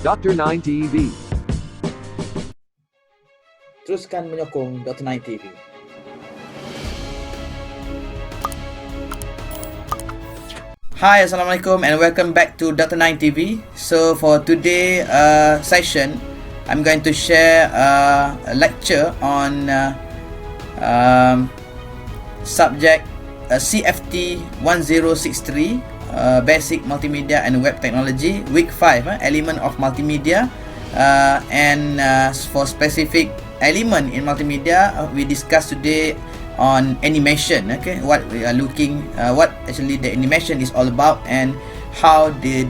Dr. 9 TV. Teruskan menyokong Dr. 9 TV. Hi, Assalamualaikum and welcome back to Dr. 9 TV. So for today session, I'm going to share a lecture on subject CFT 1063, Basic Multimedia and Web Technology, Week 5, Element of Multimedia, and for specific element in multimedia, we discuss today on animation. Okay, what we are looking, what actually the animation is all about, and how the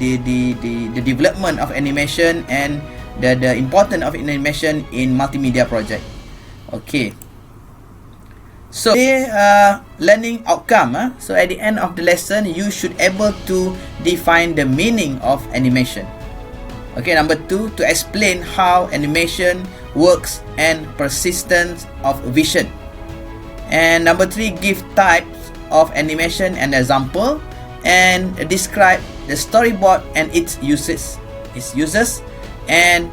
development of animation and the importance of animation in multimedia project. Okay, so the learning outcome. So at the end of the lesson, you should able to define the meaning of animation. Okay, number 2, to explain how animation works and persistence of vision. And number 3, give types of animation and example, and describe the storyboard and its uses, and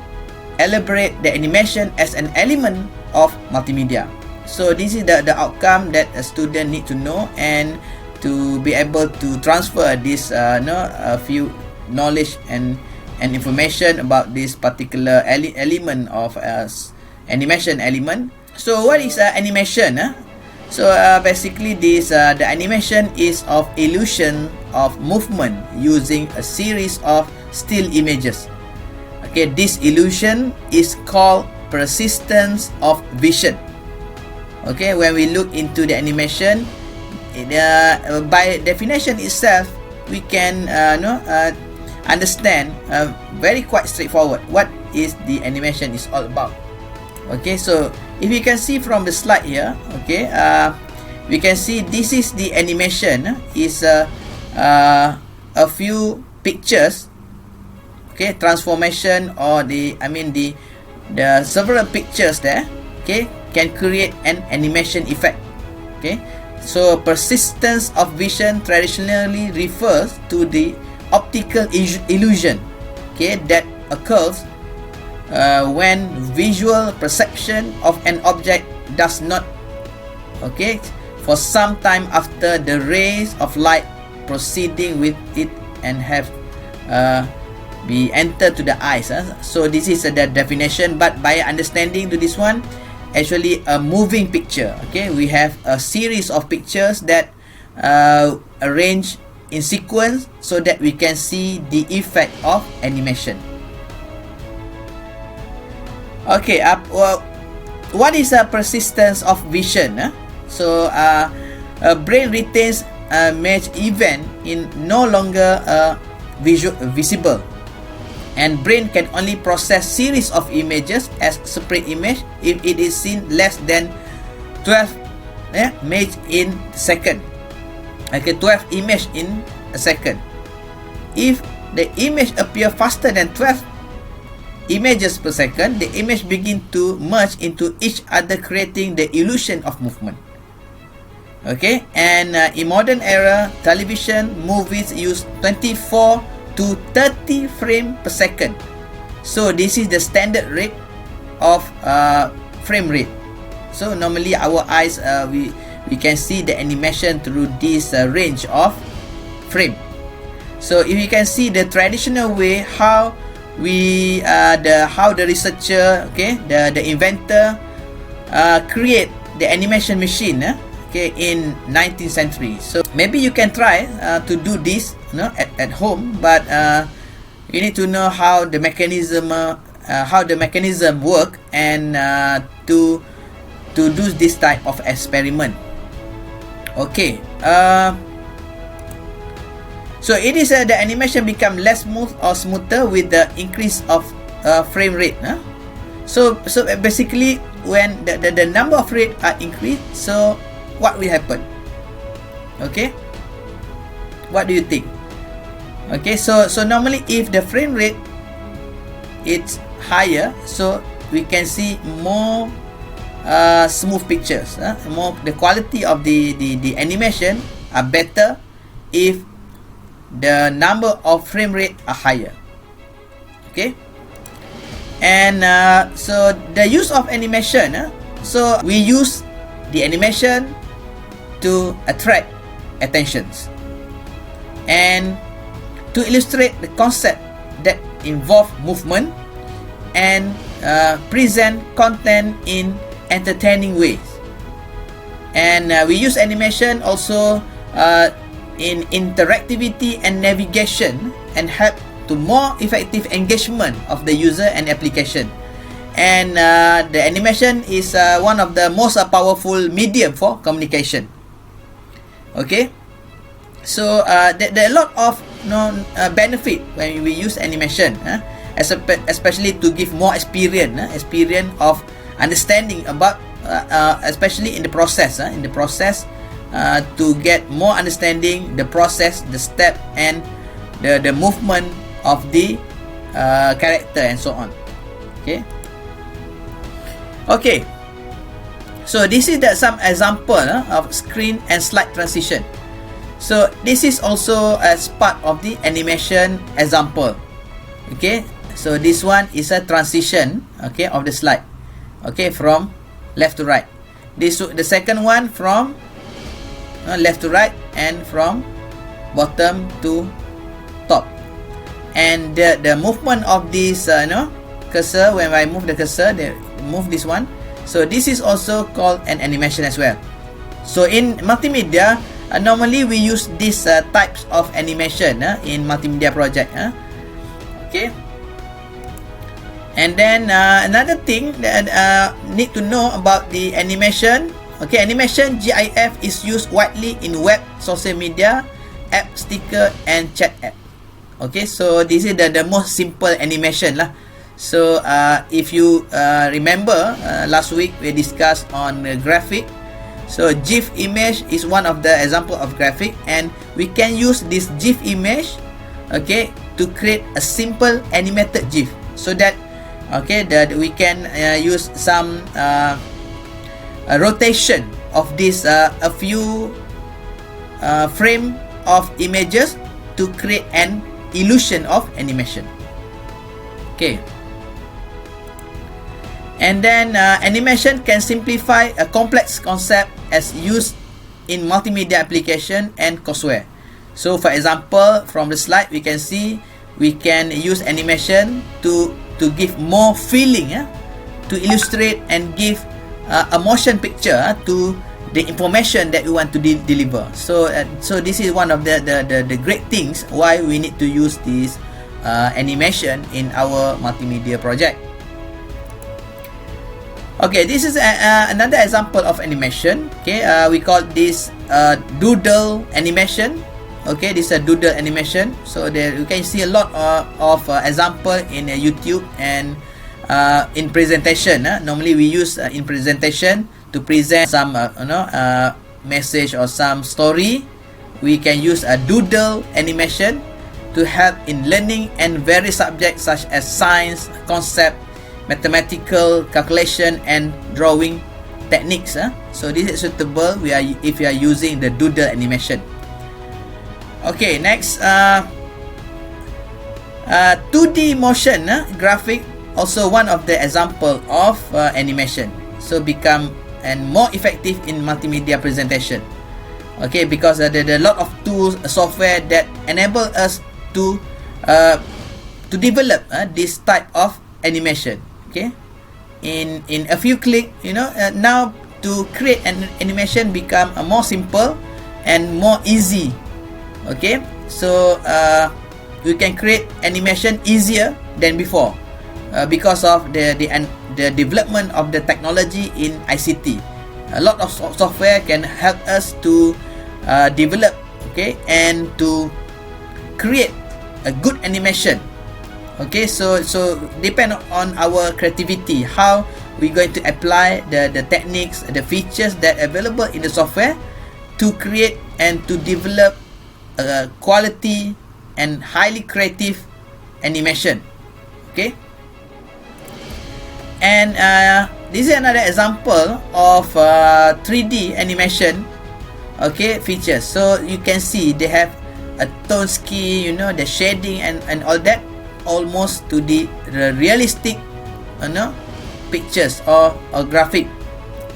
elaborate the animation as an element of multimedia. So this is the outcome that a student need to know, and to be able to transfer this a few knowledge and information about this particular element of animation element. So what is animation? So basically this the animation is of illusion of movement using a series of still images. Okay, this illusion is called persistence of vision. Okay, when we look into the animation, by definition itself, we can understand very quite straightforward what is the animation is all about. Okay, so if you can see from the slide here, okay, we can see this is the animation is a few pictures, okay, transformation, or the several pictures there, okay, can create an animation effect. Okay, so persistence of vision traditionally refers to the optical illusion, okay, that occurs when visual perception of an object does not, okay, for some time after the rays of light proceeding with it and have be entered to the eyes. So this is the definition, but by understanding to this one, actually a moving picture. Okay, we have a series of pictures that arranged in sequence so that we can see the effect of animation. Okay, what is a persistence of vision? So a brain retains a mage event in no longer visible, and brain can only process series of images as separate image if it is seen less than 12 mage in second. Okay, 12 image in a second. If the image appear faster than 12 images per second, the image begin to merge into each other, creating the illusion of movement. Okay, and in modern era television, movies use 24 to 30 frame per second. So this is the standard rate of frame rate. So normally our eyes, we can see the animation through this range of frame. So if you can see the traditional way, how the researcher, okay, the inventor create the animation machine, okay, in 19th century. So maybe you can try to do this, at home, but you need to know how the mechanism work, and to do this type of experiment. Okay, so it is the animation become less smooth or smoother with the increase of frame rate. So basically, when the number of rate are increased, so what will happen? Okay, what do you think? Okay, so normally if the frame rate it's higher, so we can see more smooth pictures, more the quality of the animation are better if the number of frame rate are higher. Okay, And so the use of animation, so we use the animation to attract attentions and to illustrate the concept that involve movement and present content in entertaining ways. And we use animation also in interactivity and navigation and help to more effective engagement of the user and application. And the animation is one of the most powerful medium for communication. Okay, so there are a lot of benefit when we use animation, especially to give more experience of understanding about especially in the process to get more understanding the process, the step, and the movement of the character and so on. Okay, so this is some example of screen and slide transition. So this is also as part of the animation example. Okay, so this one is a transition, okay, of the slide, okay, from left to right. The second one from left to right and from bottom to top. And the movement of this cursor, when I move the cursor, they move this one. So this is also called an animation as well. So in multimedia, normally we use these types of animation in multimedia project. Okay. And then another thing that need to know about the animation. Okay, animation GIF is used widely in web, social media, app, sticker, and chat app. Okay, so this is the most simple animation lah. So if you remember last week we discussed on graphic. So GIF image is one of the example of graphic, and we can use this GIF image, okay, to create a simple animated GIF, so that that we can use some rotation of this a few frame of images to create an illusion of animation. Okay. And then animation can simplify a complex concept as used in multimedia application and courseware. So for example, from the slide we can see we can use animation to give more feeling, to illustrate and give a motion picture to the information that we want to deliver. So this is one of the great things why we need to use this animation in our multimedia project. Okay, this is another example of animation. Okay, we call this Doodle Animation. Okay, this is a Doodle Animation. So there you can see a lot of example in YouTube and in presentation. Normally we use in presentation to present some message or some story. We can use a Doodle Animation to help in learning and various subjects such as science, concept, mathematical calculation, and drawing techniques. So this is suitable if you are using the Doodle Animation. Okay, next 2D motion graphic, also one of the example of animation. So become and more effective in multimedia presentation. Okay, because there are a lot of tools, software that enable us to develop this type of animation. Okay, in a few click, now to create an animation become more simple and more easy. Okay, so you can create animation easier than before because of the development of the technology in ICT. A lot of software can help us to develop, okay, and to create a good animation. Okay, so depend on our creativity, how we're going to apply the techniques, the features that are available in the software to create and to develop a quality and highly creative animation. Okay, and this is another example of 3D animation, okay, features. So you can see they have a tone scheme, the shading and all that, almost to the realistic pictures or graphic.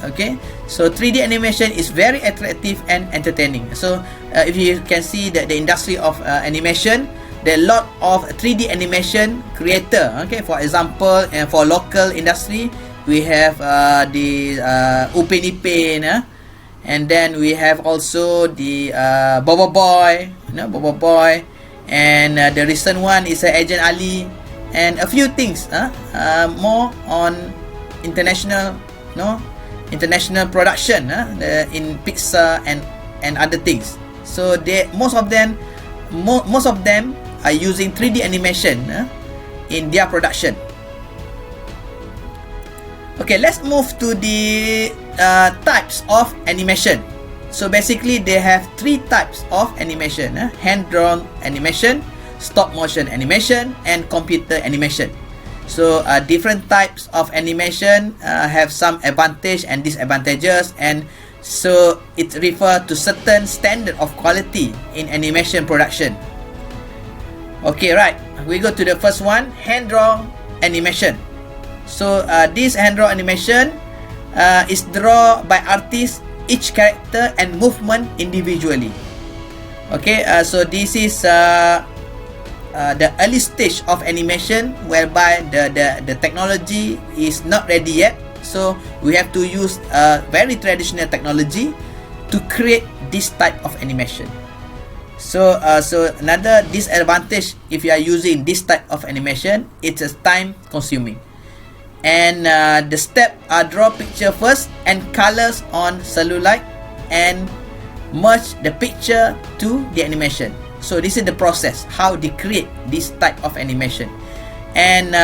Okay, so 3D animation is very attractive and entertaining. So if you can see that the industry of animation, there are a lot of 3D animation creator. Okay, for example, for local industry, we have the Upin Ipin, and then we have also the Bobo Boy, Bobo Boy, and the recent one is Agent Ali, and a few things more on international international production in Pixar and other things. So most of them are using 3D animation in their production. Okay, let's move to the types of animation. So basically they have 3 types of animation: hand-drawn animation, stop-motion animation, and computer animation. So different types of animation have some advantage and disadvantages, and so it refers to certain standard of quality in animation production. Okay, right, we go to the first one, hand-drawn animation. So this hand-drawn animation is drawn by artists, each character and movement individually. Okay, so this is the early stage of animation, whereby the technology is not ready yet, so we have to use very traditional technology to create this type of animation. So another disadvantage if you are using this type of animation, it's time consuming, and the step are draw picture first and colors on celluloid and merge the picture to the animation. So this is the process how they create this type of animation. And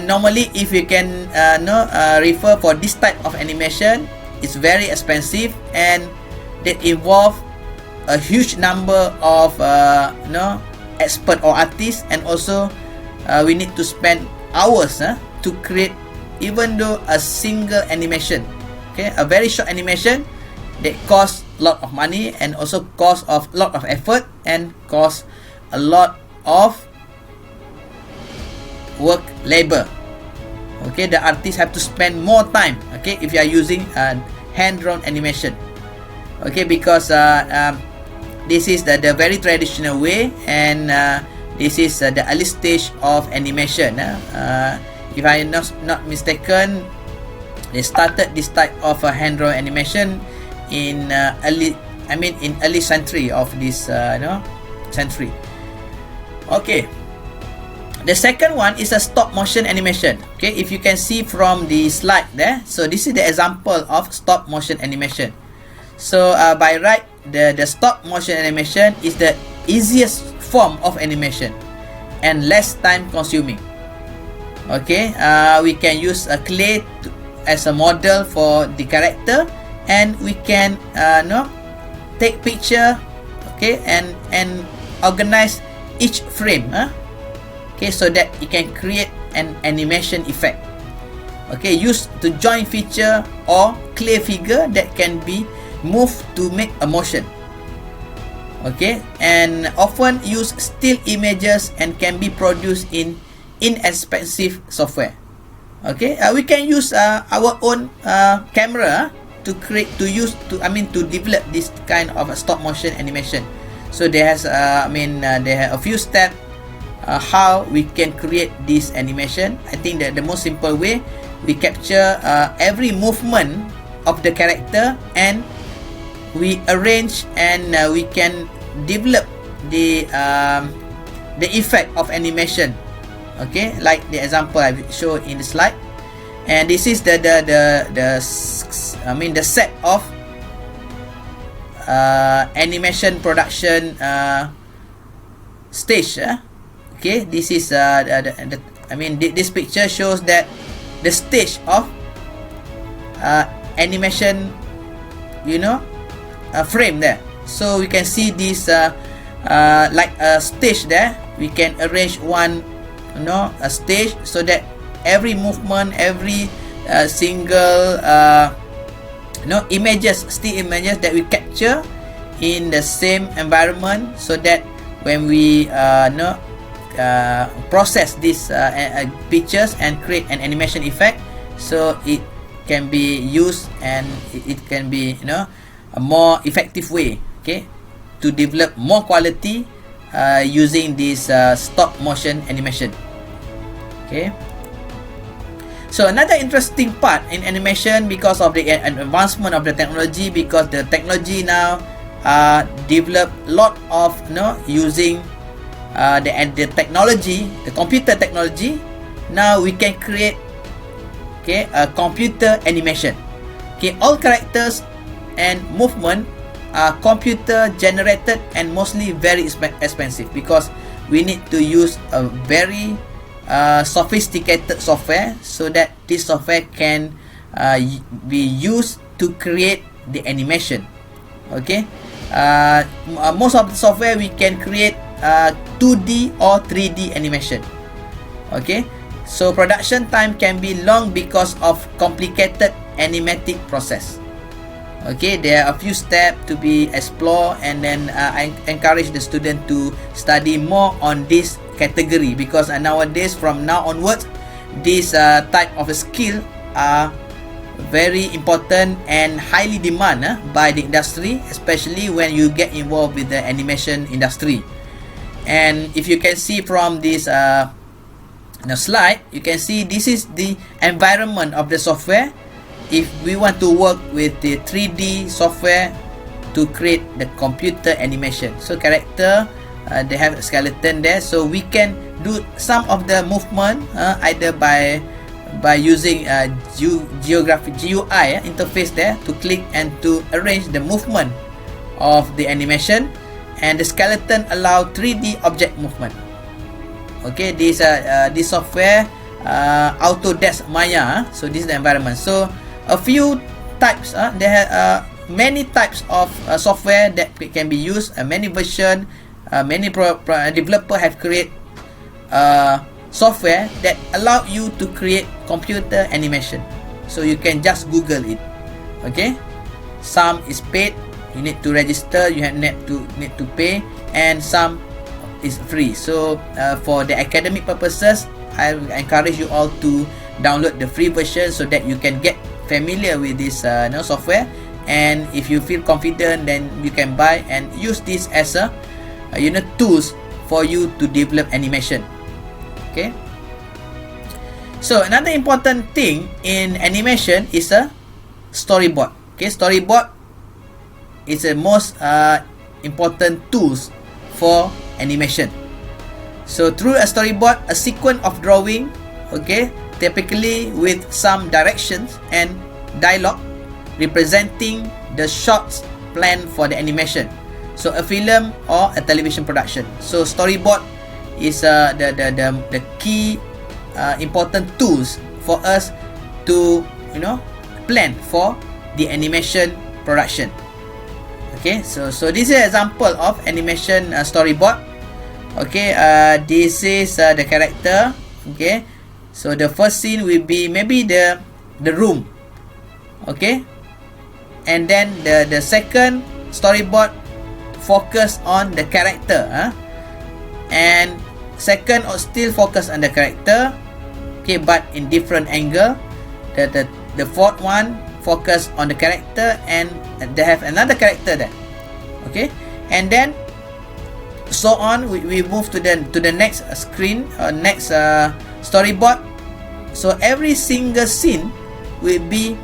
normally if you can refer for this type of animation, it's very expensive and that involve a huge number of expert or artists, and also we need to spend hours to create even though a single animation. Okay, a very short animation that costs a lot of money and also cost of a lot of effort and cost a lot of work labor. Okay, the artists have to spend more time, okay, if you are using hand-drawn animation. Okay, because this is the very traditional way, and this is the early stage of animation. If I am not mistaken, they started this type of hand-drawn animation in early century of this century. Okay, the second one is a stop motion animation. Okay, if you can see from the slide there, so this is the example of stop motion animation. So by right, the stop motion animation is the easiest form of animation and less time consuming. Okay, we can use a clay as a model for the character, and we can take picture, okay, and organize each frame, okay, so that it can create an animation effect. Okay, use to join feature or clay figure that can be moved to make a motion. Okay, and often use still images and can be produced in inexpensive software. Okay, we can use our own camera to develop this kind of a stop motion animation. So there has there are a few steps how we can create this animation. I think that the most simple way, we capture every movement of the character and we arrange and we can develop the effect of animation. Okay, like the example I showed in the slide. And this is the set of animation production stage. Okay, this is this picture shows that the stage of animation, frame there. So we can see this like a stage there. We can arrange a stage so that every movement, every single still images that we capture in the same environment, so that when we process these pictures and create an animation effect, so it can be used and it can be, you know, a more effective way, okay, to develop more quality using this stop motion animation. Okay, so another interesting part in animation, because of the advancement of the technology, because the technology now develop lot of, you know, using the technology, the computer technology. Now we can create, okay, a computer animation. Okay, all characters and movement are computer generated and mostly very expensive, because we need to use a very sophisticated software, so that this software can be used to create the animation. Okay, most of the software we can create 2D or 3D animation. Okay, so production time can be long because of complicated animatic process. Okay, there are a few steps to be explored, and then I encourage the student to study more on this category, because nowadays, from now onwards, this type of a skill are very important and highly demanded by the industry, especially when you get involved with the animation industry. And if you can see from this slide, you can see this is the environment of the software. If we want to work with the 3D software to create the computer animation, so character, they have a skeleton there, so we can do some of the movement either by using GUI interface there to click and to arrange the movement of the animation, and the skeleton allow 3D object movement. Okay, this software Autodesk Maya, so this is the environment. So a few types, there are many types of software that can be used, many version, many developer have created software that allow you to create computer animation, so you can just Google it. Okay, some is paid, you need to register, you need to pay, and some is free. So for the academic purposes, I encourage you all to download the free version, so that you can get familiar with this software, and if you feel confident, then you can buy and use this as a tools for you to develop animation. Okay, so another important thing in animation is a storyboard. Okay, storyboard is the most important tools for animation. So through a storyboard, a sequence of drawing, okay, typically with some directions and dialogue representing the shots planned for the animation, so a film or a television production. So storyboard is the key important tools for us to plan for the animation production. Okay, so this is an example of animation storyboard. Okay, this is the character. Okay, so the first scene will be maybe the room. Okay, and then the second storyboard focus on the character, and second or still focus on the character, okay, but in different angle. The fourth one focus on the character, and they have another character there. Okay, and then so on, we move to the next screen, next storyboard. So every single scene will be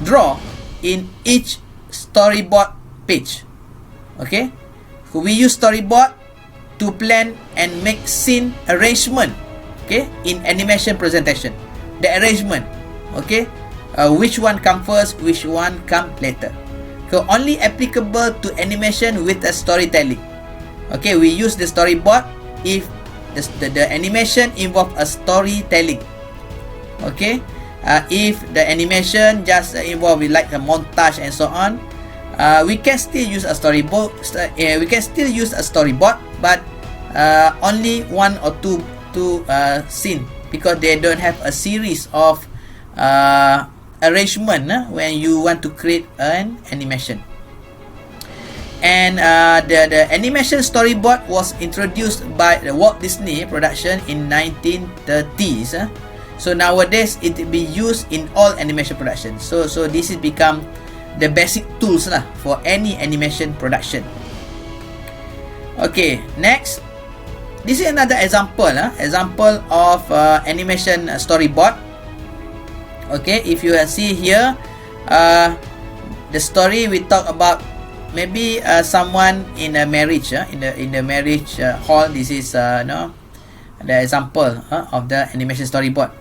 draw in each storyboard page. Okay, so we use storyboard to plan and make scene arrangement. Okay, in animation presentation, the arrangement. Okay, which one come first, which one come later. So only applicable to animation with a storytelling. Okay, we use the storyboard if the animation involve a storytelling. Okay, if the animation just involve with like a montage and so on, we can still use a storyboard. We can still use a storyboard, but only one or two scene, because they don't have a series of arrangement when you want to create an animation. And the animation storyboard was introduced by the Walt Disney production in 1930s. So nowadays it will be used in all animation production. So this has become the basic tools lah for any animation production. Okay, next. This is another example of animation storyboard. Okay, if you see here, the story we talk about maybe someone in a marriage, in the marriage hall. This is the example of the animation storyboard.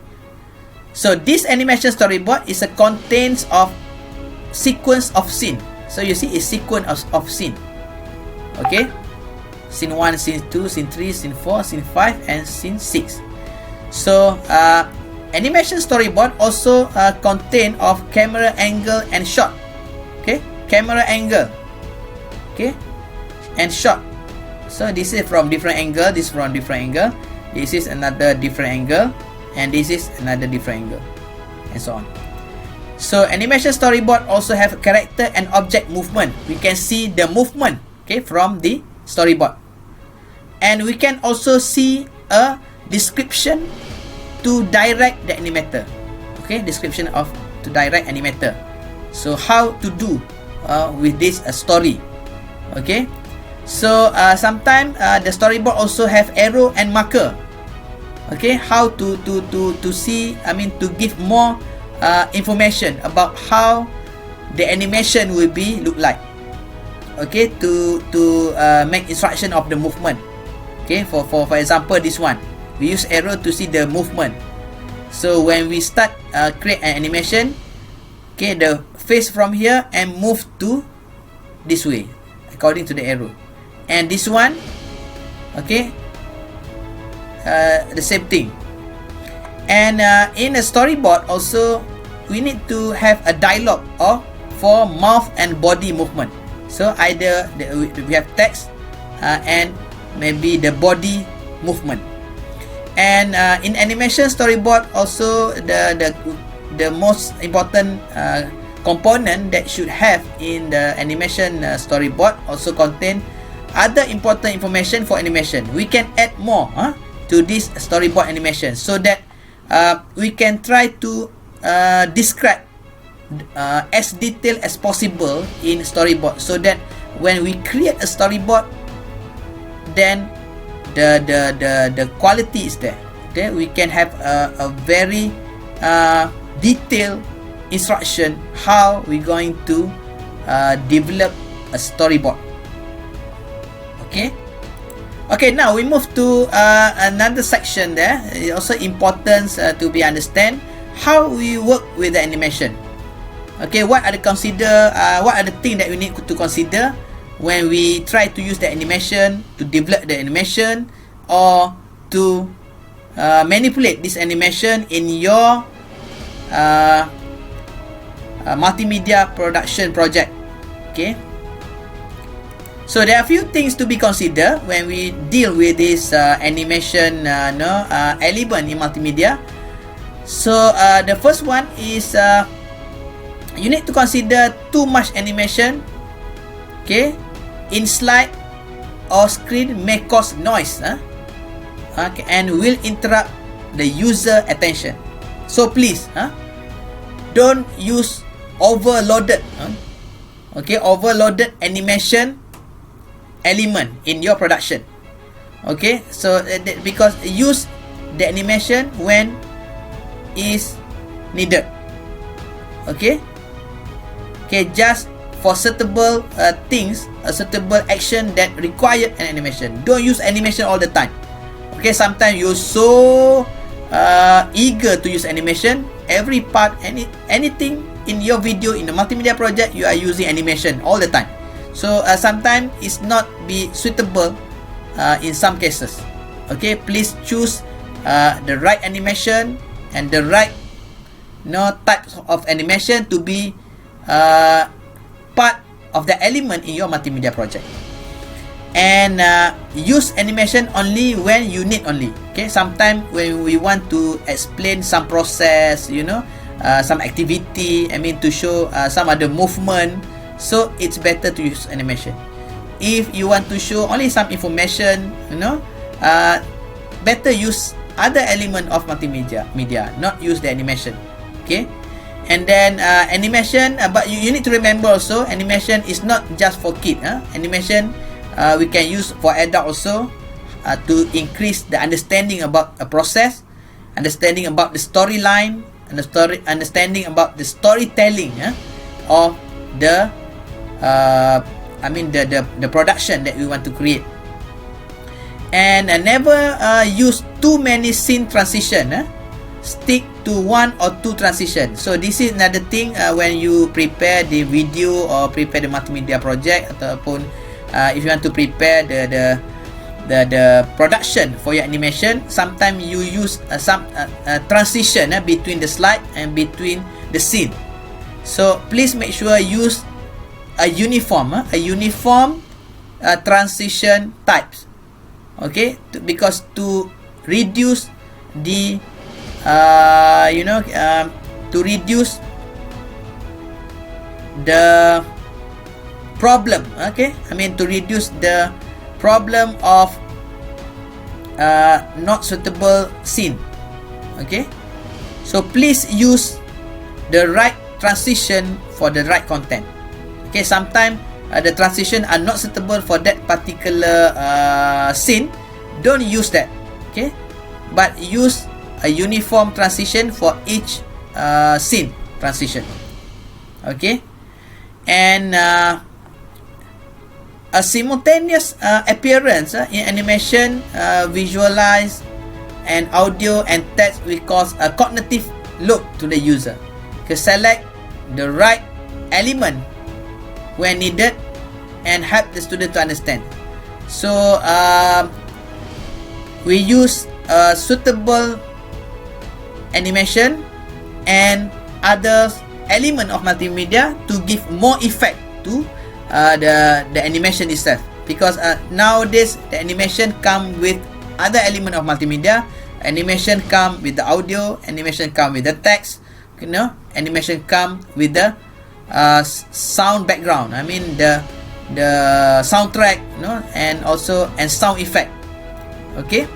So this animation storyboard is a contains of sequence of scene. So you see a sequence of scene. Okay, scene 1, scene 2, scene 3, scene 4, scene 5, and scene 6. So animation storyboard also contain of camera angle and shot. Okay, camera angle, okay, and shot. So this is from different angle, this from different angle, this is another different angle, and this is another different angle, and so on. So animation storyboard also have character and object movement. We can see the movement, okay, from the storyboard, and we can also see a description to direct the animator. Okay, description of to direct animator. So how to do with this story. Okay, so sometimes the storyboard also have arrow and marker. Okay, how to see, I mean to give more information about how the animation will be look like. Okay, to make instruction of the movement. Okay, for example this one, we use arrow to see the movement. So when we start create an animation, okay, the face from here and move to this way according to the arrow, and this one, okay, the same thing. And in a storyboard also we need to have a dialogue or for mouth and body movement. So either we have text and maybe the body movement. And in animation storyboard also the most important component that should have in the animation storyboard also contain other important information for animation. We can add more to this storyboard animation so that we can try to describe as detailed as possible in storyboard, so that when we create a storyboard, then the quality is there. Okay, we can have a very detailed instruction how we going to develop a storyboard. Okay. Okay, now we move to another section there. It's also important to be understand how we work with the animation. Okay, what are the things that we need to consider when we try to use the animation to develop the animation or to manipulate this animation in your multimedia production project. Okay. So there are a few things to be considered when we deal with this animation element in multimedia. So the first one is you need to consider too much animation, okay, in slide or screen may cause noise, okay, and will interrupt the user attention. So please, don't use overloaded, overloaded animation element in your production. Okay, so because use the animation when is needed. Okay, just for suitable things, a suitable action that require an animation. Don't use animation all the time. Okay, sometimes you're so eager to use animation. Every part, anything in your video, in the multimedia project, you are using animation all the time. So sometimes it's not be suitable in some cases. Okay, please choose the right animation and the right types of animation to be part of the element in your multimedia project. And use animation only when you need only. Okay, sometimes when we want to explain some process, some activity, I mean to show some other movement, so it's better to use animation. if you want to show only some information, better use other element of multimedia, not use the animation. Okay, and then animation, but you need to remember also, animation is not just for kid. Animation we can use for adult also, to increase the understanding about a process, understanding about the storyline, and understanding about the storytelling of the the production that we want to create. And never use too many scene transition. Stick to one or two transition. So this is another thing when you prepare the video or prepare the multimedia project, ataupun if you want to prepare the production for your animation, sometimes you use some transition between the slide and between the scene. So please make sure use a uniform transition types. Okay, because to reduce the to reduce the problem. Okay, to reduce the problem of not suitable scene. Okay, so please use the right transition for the right content. Okay, sometimes the transition are not suitable for that particular scene. Don't use that. Okay, but use a uniform transition for each scene transition. Okay, and a simultaneous appearance in animation, visualize, and audio and text we cause a cognitive load to the user. Okay, select the right element when needed and help the student to understand. So we use suitable animation and other element of multimedia to give more effect to the animation itself, because nowadays the animation come with other element of multimedia. Animation come with the audio, animation come with the text, animation come with the sound background, the soundtrack, and also sound effect. Okay,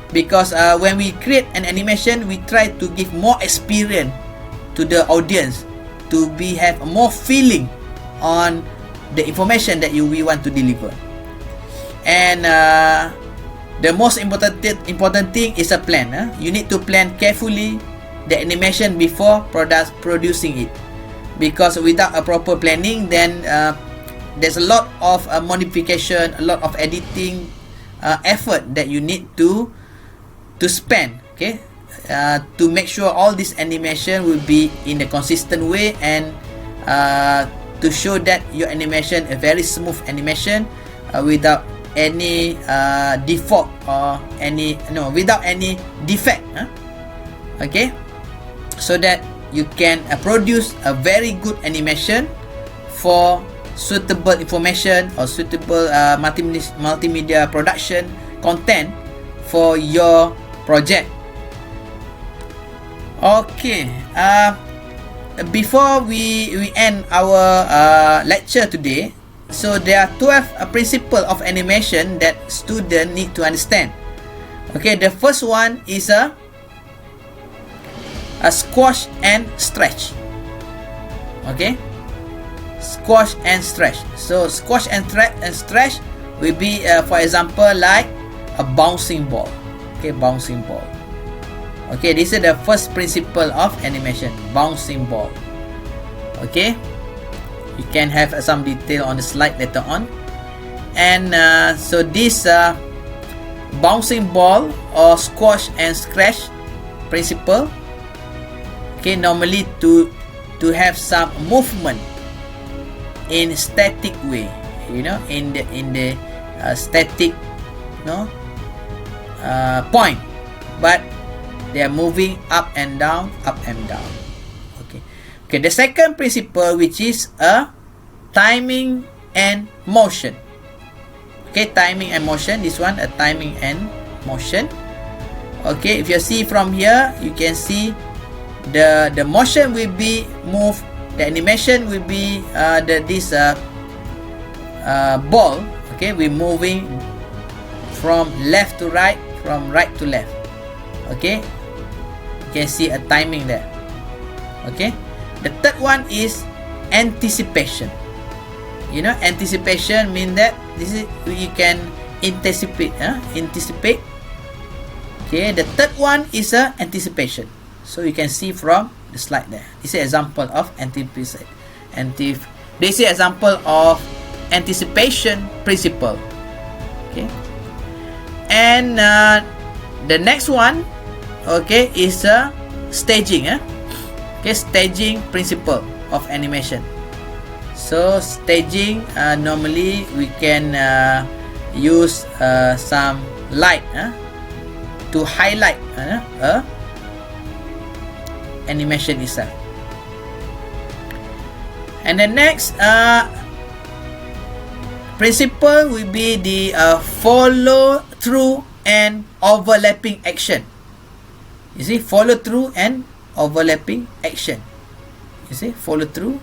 because when we create an animation, we try to give more experience to the audience, to have more feeling on the information that we want to deliver. And the most important thing is a plan. You need to plan carefully the animation before producing it, because without a proper planning, then there's a lot of modification, a lot of editing effort that you need to spend. Okay, to make sure all this animation will be in a consistent way, and to show that your animation a very smooth animation, without any default or without any defect. Okay, so that you can produce a very good animation for suitable information or suitable multimedia production content for your project. Okay, before we end our lecture today, so there are 12 principles of animation that students need to understand. Okay, the first one is a squash and stretch. Okay, squash and stretch. So squash and stretch will be for example like a bouncing ball. Okay, bouncing ball. Okay, this is the first principle of animation, bouncing ball. Okay, you can have some detail on the slide later on. And so this bouncing ball or squash and stretch principle, okay, normally to have some movement in static way, in the static point, but they are moving up and down, up and down. Okay, the second principle, which is a timing and motion. Okay, timing and motion. This one, a timing and motion. Okay, if you see from here, you can see the motion will be moved, the animation will be this ball, okay, we're moving from left to right, from right to left. Okay, you can see a timing there. Okay, the third one is anticipation. You know, anticipation mean that this is you can anticipate. Anticipate. Okay, the third one is anticipation. So you can see from the slide there. This is example of anticipation. This is example of anticipation principle. Okay, and the next one, okay, is staging. Okay, staging principle of animation. So staging, normally we can use some light to highlight animation itself. And the next principle will be the follow through and overlapping action. You see, follow through and overlapping action. You see, follow through.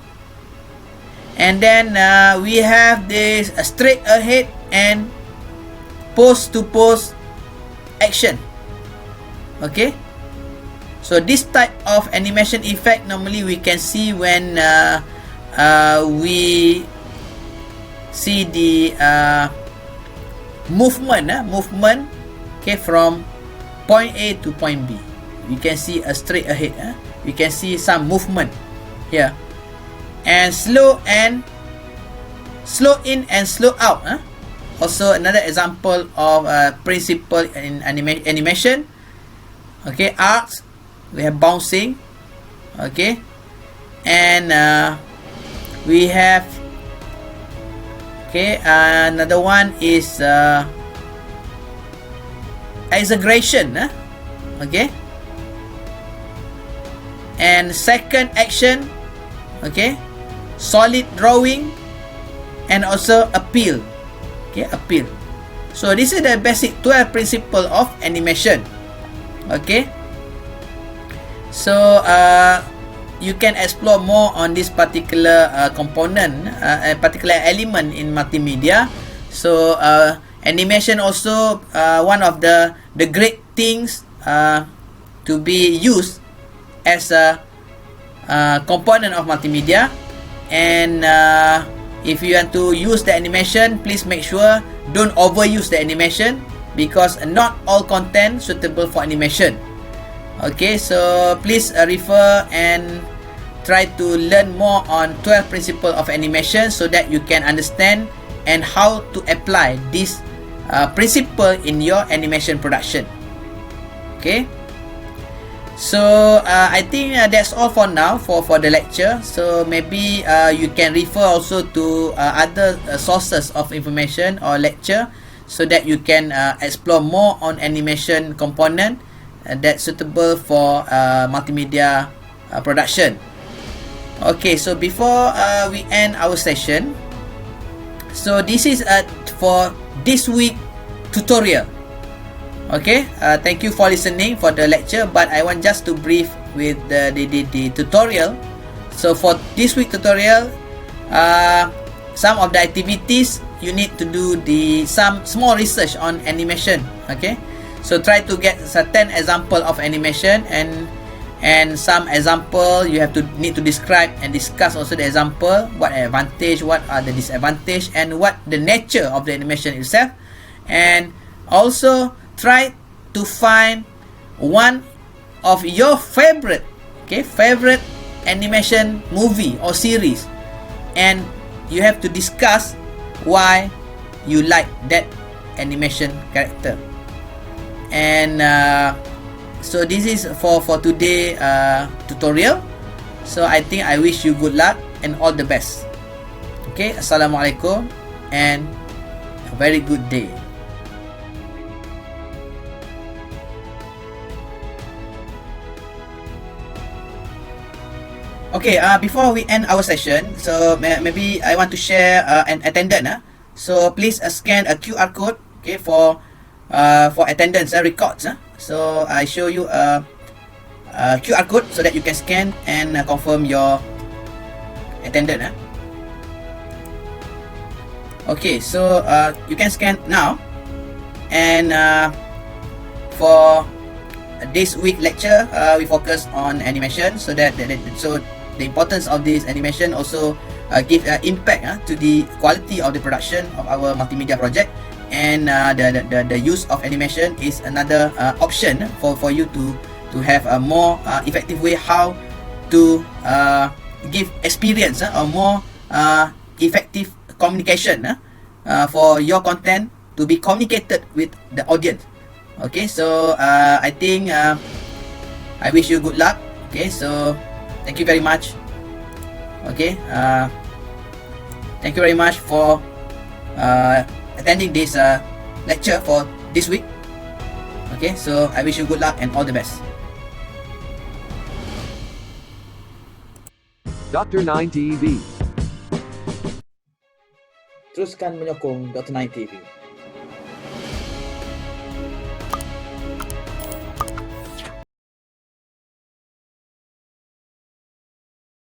And then we have this straight ahead and pose to pose action. Okay, so this type of animation effect normally we can see when we see the movement, okay, from point A to point B. You can see a straight ahead. You can see some movement here, and slow in and slow out. Also another example of principle in animation. Okay, arcs, we have bouncing. Okay, and we have, okay, another one is exaggeration. Okay, and second action, okay, solid drawing, and also appeal. Okay, appeal. So this is the basic 12 principle of animation. Okay, so you can explore more on this particular component, a particular element in multimedia. So animation also one of the great things to be used as a component of multimedia. And if you want to use the animation, please make sure don't overuse the animation, because not all content suitable for animation. Okay, so please refer and try to learn more on 12 principles of animation so that you can understand and how to apply this principle in your animation production. Okay, so I think that's all for now for the lecture. So maybe you can refer also to other sources of information or lecture so that you can explore more on animation component that's suitable for multimedia production. Okay, so before we end our session, so this is for this week tutorial. Okay, thank you for listening for the lecture, but I want just to brief with the tutorial. So for this week tutorial, some of the activities you need to do some small research on animation. Okay, so try to get certain example of animation, and some example you need to describe and discuss also the example, what advantage, what are the disadvantage, and what the nature of the animation itself. And also try to find one of your favorite animation movie or series, and you have to discuss why you like that animation character. And so this is for today tutorial. So I think I wish you good luck and all the best. Okay, Assalamualaikum and a very good day. Okay, before we end our session, so maybe I want to share an attendance. So please scan a QR code, okay, for attendance records. So I show you a QR code so that you can scan and confirm your attendance. Okay, so you can scan now, and for this week lecture, we focus on animation, so so the importance of this animation also give impact to the quality of the production of our multimedia project, and the use of animation is another option for you to have a more effective way how to give experience or more effective communication for your content to be communicated with the audience. Okay, so I think I wish you good luck. Okay, so thank you very much. Okay, thank you very much for attending this lecture for this week. Okay, so I wish you good luck and all the best. Dr. 9 TV. Teruskan menyokong Dr. 9 TV.